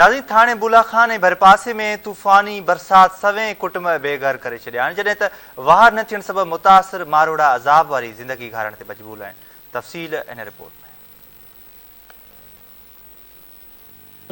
नाज़रीन, थाणे बुलाखान ऐं भरपासे में तूफ़ानी बरसात सवें कुटुंब बेघर करे छॾिया आहिनि, जॾहिं त वहार न थियण सबबि मुतासिर मारोड़ा अज़ाब वारी ज़िंदगी गारण ते मजबूर आहिनि। तफ़सील इन रिपोर्ट में।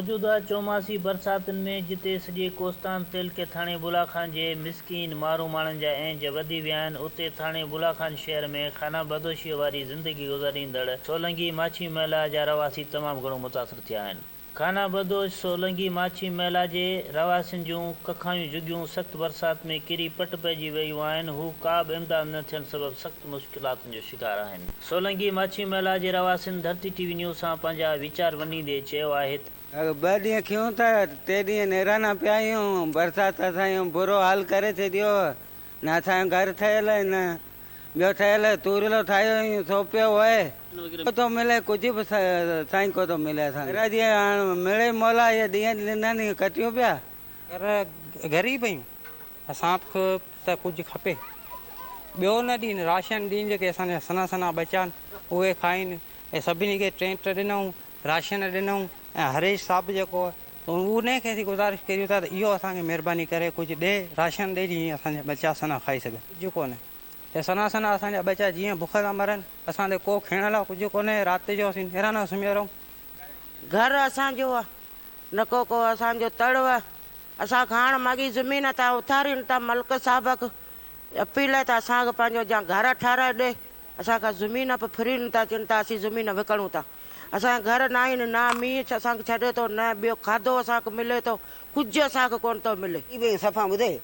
मौजूदा चौमासी बरसातुनि में जिते सॼे कोस्तान इलाइक़े थाणे बुलाखान जे मिसकीन मारू माण्हुनि जा इंज वधी विया आहिनि, उते थाणे बुलाखान शहर में खाना बदोशीअ वारी ज़िंदगी गुज़ारींदड़ सोलंगी माछी महिला जा रवासी तमामु घणो मुतासिर थिया आहिनि। खाना बदोश सोलंगी माछी महिला जे रवासियुनि जूं कखायूं जुगियूं सख़्तु बरसात में किरी पट पइजी वियूं आहिनि। हू का बि इमदाद न थियण सबबि सख़्तु मुश्किलातुनि जो शिकार आहिनि। सोलंगी माछी महिला जे रवासियुनि धरती टीवी न्यूज़ सां पंहिंजा वीचार वंडींदे चयो आहे त 2 ॾींहं थियूं था, 3 ॾींहं नेराना पिया आहियूं। बरसाति असांजो बुरो हाल करे छॾियो। न असांजो घर ठहियल आहे, न ॿियो ठहियल आहे। तूरिलो ठाहियो हुयूं, सो पियो वहे, को थो मिले, कुझु बि साईं को थो मिले असांखे। घर जी हाणे मिले मोला, इहे ॾींहं ॾींहं कटियूं पिया। ग़रीब आहियूं असां त कुझु खपे, ॿियो न ॾींहुं राशन ॾींहुं जेके असांजा सना सना बचा आहिनि उहे खाइनि। ऐं सभिनी खे टेंट ॾिनऊं, राशन ॾिनऊं। ऐं हरेश साहब जेको उन खे असीं गुज़ारिश कयूं था त इहो असांखे महिरबानी करे कुझु ॾे, राशन ॾे, जीअं असांजा बचा सना खाई सघनि। कुझु कोन्हे, ऐं सना सना असांजा बचा जीअं बुख था मरनि, असां ते को खियण लाइ कुझु कोन्हे। राति जो असीं नेराना सुम्हिया रहूं। घर असांजो आहे, न को असांजो तड़व। असां हाणे माॻी ज़मीन था उथारिनि था, मलिक साहिब खे अपील आहे त असांखे पंहिंजो जा घर ठाराए ॾे। असांखां ज़मीन बि फ्री नथा थियनि था, असीं ज़मीन विकिणूं था। असांजा घर न आहिनि, न मींहुं असांखे छॾे थो, न ॿियो खाधो असांखे मिले थो, कुझु असांखे कोन थो मिले। सफ़ा ॿुधे,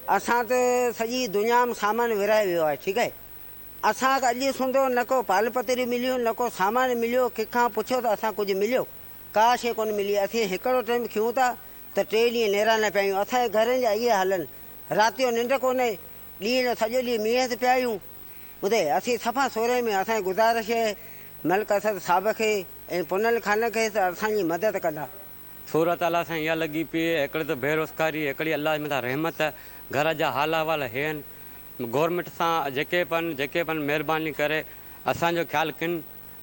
असां त सॼी दुनिया में सामान विराए वियो आहे, ठीकु आहे। असांखे अॼु सुंदो न को पाल पतरी मिलियूं, न को सामान मिलियो। कंहिंखां पुछियो त असां कुझु मिलियो, का शइ कोन मिली। असीं हिकिड़ो टाइम खियूं था त 3 ॾींहं नेराना पिया आहियूं। असांजे घरनि जा इहे हलनि, राति जो निंड कोन्हे, ॾींहं सॼो ॾींहुं मींहं ते पिया आहियूं। ॿुधे, असीं सफ़ा सोरे में। असांजी गुज़ारिश आहे मलिक असद साहिब खे ऐं पुनल खान खे त असांजी मदद कंदा। सूरत अलाह सां इहा लॻी पई, हिकिड़ी त बेरोज़गारी, हिकिड़ी अलाह मथां रहमत। घर जा हाल अहिवाल हे आहिनि। गवर्नमेंट सां जेके पनि महिरबानी करे असांजो ख़्यालु कनि।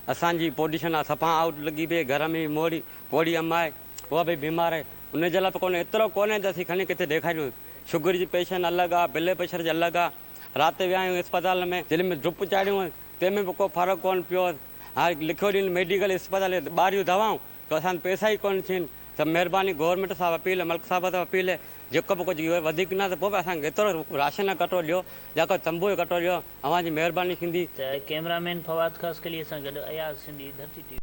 असांजी पोजीशन आहे सफ़ा आउट लॻी पई, घर में पोड़ी अम्मा आहे, उहा बि बीमार आहे। उनजे लाइ कोन्हे, एतिरो कोन्हे त असीं खणी किथे ॾेखारियूं। शुगर जी पेशेंट अलॻि आहे, ब्लड प्रेशर जी अलॻि आहे। राति विया आहियूं अस्पताल में, दिलि में ड्रिप चाढ़ियूं, तंहिंमें बि को फ़र्क़ु कोन पियो। हाणे लिखियो ॾिन मेडिकल अस्पताल ॿाहिरियूं दवाऊं, त असां पैसा ई कोन थियनि। त महिरबानी गवर्नमेंट सां अपील, मलिक साहिब सां अपील, जेको बि कुझु वधीक न त पोइ बि असांखे एतिरो राशन कटो ॾियो या को तंबू कटो ॾियो, अव्हांजी महिरबानी थींदी। त कैमरामैन फवाद ख़ासि के लिए सां गॾु अयाज़ सिंधी, धरती टीवी।